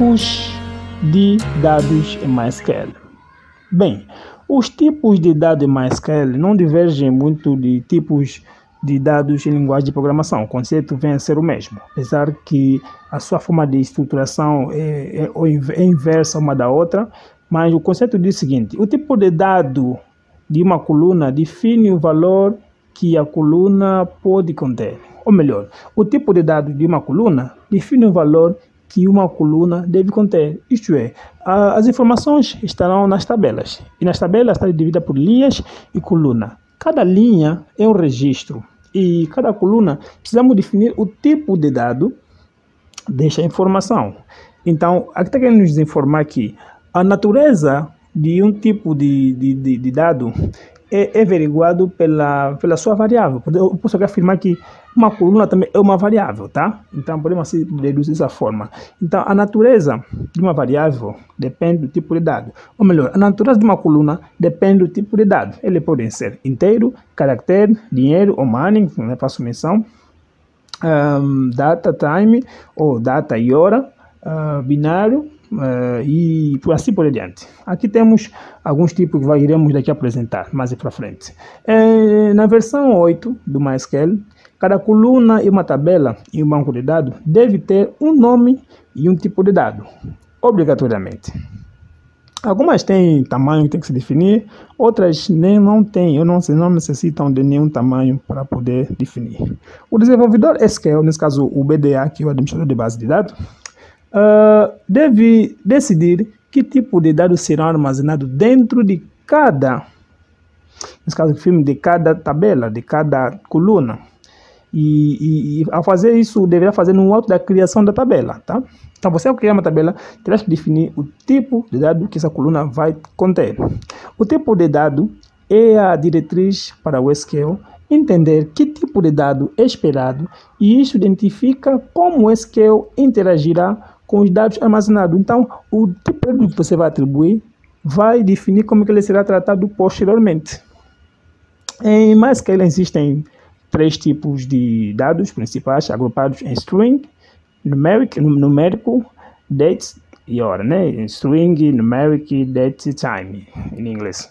Tipos de dados em MySQL. Bem, os tipos de dados em MySQL não divergem muito de tipos de dados em linguagem de programação. O conceito vem a ser o mesmo, apesar que a sua forma de estruturação é inversa uma da outra, mas o conceito diz o seguinte: o tipo de dado de uma coluna define o valor que a coluna pode conter. Ou melhor, o tipo de dado de uma coluna define o valor que uma coluna deve conter. Isto é, as informações estarão nas tabelas. E nas tabelas está dividida por linhas e coluna. Cada linha é um registro. E cada coluna precisamos definir o tipo de dado desta informação. Então, aqui está querendo nos informar que a natureza de um tipo de dado é averiguado pela sua variável. Eu posso afirmar que uma coluna também é uma variável, tá? Então, podemos assim deduzir dessa forma. Então, a natureza de uma variável depende do tipo de dado. Ou melhor, a natureza de uma coluna depende do tipo de dado. Eles podem ser inteiro, caractere, dinheiro ou money, não faço menção, data, time, ou data e hora, binário, e por assim por diante. Aqui temos alguns tipos que iremos daqui apresentar mais para frente. Na versão 8 do MySQL, cada coluna e uma tabela e um banco de dados deve ter um nome e um tipo de dado, obrigatoriamente. Algumas têm tamanho que tem que se definir, outras nem não têm, ou não necessitam de nenhum tamanho para poder definir. O desenvolvedor SQL, nesse caso o BDA, que é o administrador de base de dados, deve decidir que tipo de dados serão armazenados dentro de cada, nesse caso de cada tabela, de cada coluna. E ao fazer isso, deverá fazer no ato da criação da tabela, tá? Então, você ao criar uma tabela, terá que definir o tipo de dado que essa coluna vai conter. O tipo de dado é a diretriz para o SQL entender que tipo de dado é esperado, e isso identifica como o SQL interagirá com os dados armazenados. Então, o tipo de dado que você vai atribuir vai definir como que ele será tratado posteriormente. Em MySQL existem 3 tipos de dados principais, agrupados em string, numérico, date e hora, né? String, numeric, date, time, em inglês.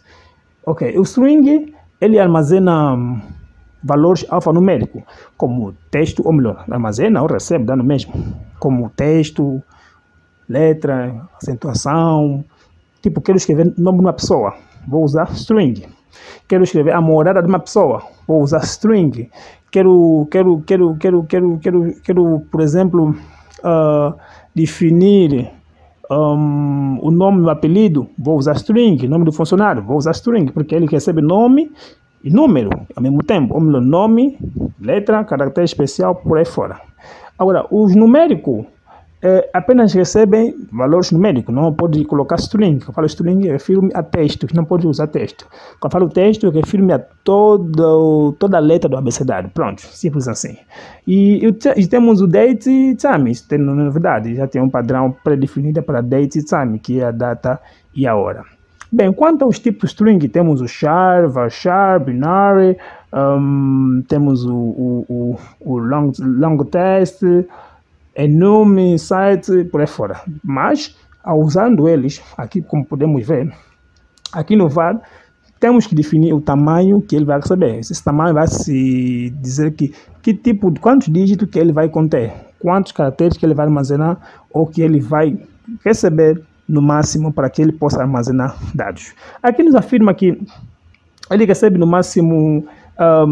Ok, o string, ele armazena valores alfanuméricos, como texto, ou melhor, armazena ou recebe dado mesmo, como texto, letra, acentuação. Tipo, quero escrever o nome de uma pessoa, vou usar string. Quero escrever a morada de uma pessoa, vou usar string. Quero por exemplo, definir o nome do apelido, vou usar string. Nome do funcionário, vou usar string, porque ele recebe nome e número ao mesmo tempo. Ou melhor, nome, letra, caractere especial, por aí fora. Agora, os numéricos apenas recebem valores numéricos, não pode colocar string. Quando eu falo string, eu refiro-me a texto, que não pode usar texto. Quando eu falo texto, eu refiro-me a toda a letra do abecedário. Pronto, simples assim. E temos o date e time. Isso tem, na verdade, já tem um padrão pré-definido para date e time, que é a data e a hora. Bem, quanto aos tipos string, temos o char, varchar, binary, temos o long test, enum, site, por aí fora. Mas, usando eles, aqui como podemos ver, aqui no var, temos que definir o tamanho que ele vai receber. Esse tamanho vai se dizer quantos dígitos que ele vai conter, quantos caracteres que ele vai armazenar ou que ele vai receber no máximo para que ele possa armazenar dados. Aqui nos afirma que ele recebe no máximo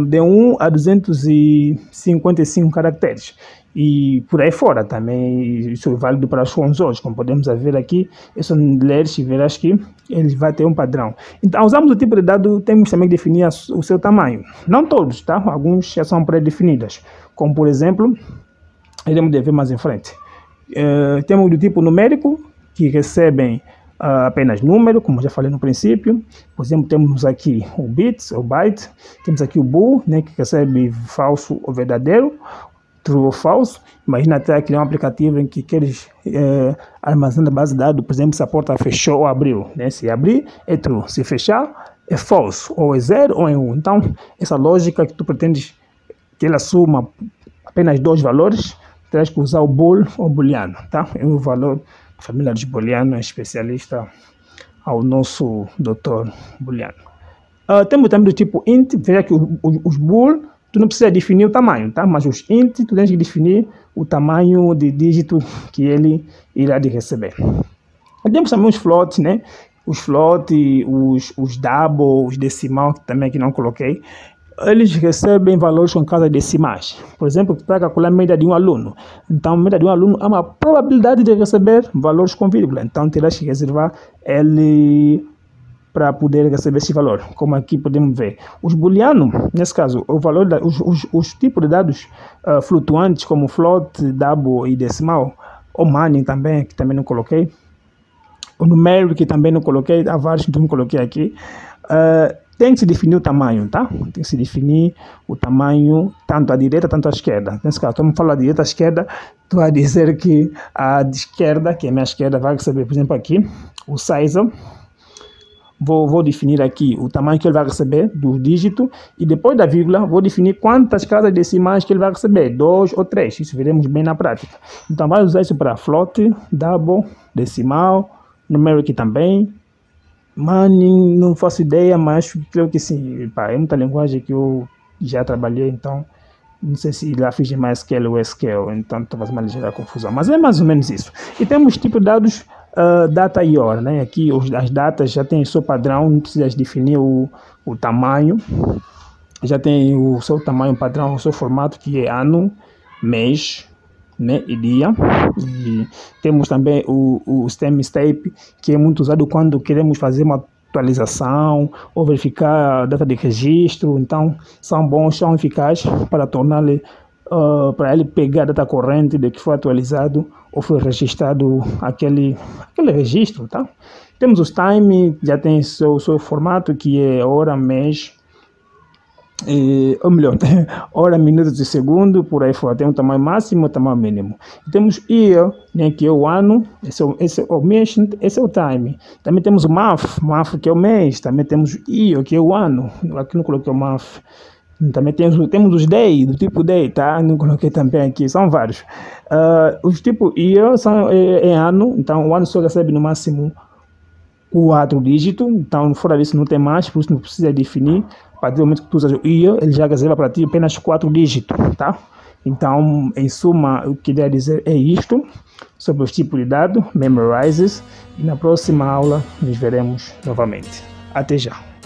de 1 a 255 caracteres. E por aí fora também, isso é válido para os consoles, como podemos ver aqui, é só ler e verás que ele vai ter um padrão. Então, usamos o tipo de dado, temos também que definir o seu tamanho. Não todos, tá? Alguns já são pré-definidos, como por exemplo, iremos ver mais em frente. Temos do tipo numérico, que recebem apenas número, como já falei no princípio. Por exemplo, temos aqui o bit, ou byte, temos aqui o bool, né, que recebe falso ou verdadeiro, true ou falso. Imagina até criar um aplicativo em que queres armazenar a base de dados, por exemplo, se a porta fechou ou abriu, né? Se abrir é true, se fechar é false, ou é 0 ou é 1. Então, essa lógica que tu pretendes que ela assuma apenas 2 valores, terás que usar o bool ou booleano, tá? É um valor A família dos booleanos é especialista ao nosso doutor booleano. Temos também do tipo int, veja que os bool, tu não precisa definir o tamanho, tá? Mas os int, tu tens que definir o tamanho de dígito que ele irá de receber. E temos também os floats, né? Os float, os double, os decimal, que também aqui não coloquei. Eles recebem valores com casas decimais. Por exemplo, para calcular a média de um aluno. Então, a média de um aluno há uma probabilidade de receber valores com vírgula. Então, terás que reservar ele para poder receber esse valor. Como aqui podemos ver. Os booleanos, nesse caso, o valor os tipos de dados flutuantes, como float, double e decimal, ou Manning também, que também não coloquei. O numeric também não coloquei, há vários que não coloquei aqui. Tem que se definir o tamanho, tá? Tem que se definir o tamanho tanto à direita, tanto à esquerda. Nesse caso, estamos falando da direita à esquerda, estou a dizer que a de esquerda, que é a minha esquerda, vai receber, por exemplo, aqui, o size. Vou definir aqui o tamanho que ele vai receber do dígito e depois da vírgula vou definir quantas casas decimais que ele vai receber, 2 ou 3. Isso veremos bem na prática. Então, vai usar isso para float, double, decimal, numeric também. Manning, não faço ideia, mas creio que sim. Pá, é muita linguagem que eu já trabalhei, então não sei se lá fiz MySQL ou SQL, então estou fazendo uma ligeira confusão. Mas é mais ou menos isso. E temos tipo de dados data e hora, né? Aqui as datas já tem o seu padrão, não precisa definir o tamanho. Já tem o seu tamanho padrão, o seu formato, que é ano, mês, né, e dia. E temos também o stem step, que é muito usado quando queremos fazer uma atualização ou verificar a data de registro. Então são bons, são eficazes para tornar-lhe para ele pegar a data corrente de que foi atualizado ou foi registrado aquele registro, tá? Temos os time, já tem seu formato, que é hora, mês, ou melhor, hora, minutos e segundo, por aí fora. Tem um tamanho máximo e tamanho mínimo. E temos year, né, que é o ano, esse é o mês, esse é o time. Também temos o month, que é o mês. Também temos o year, que é o ano. Aqui não coloquei o month. Também temos os day, do tipo day, tá? Não coloquei também aqui, são vários. Os tipos year são ano, então o ano só recebe no máximo 4 dígitos, então fora disso não tem mais, por isso não precisa definir. A partir do momento que tu usas o year, ele já reserva para ti apenas 4 dígitos, tá? Então, em suma, o que eu queria dizer é isto sobre os tipos de dados, memorizes, e na próxima aula nos veremos novamente. Até já!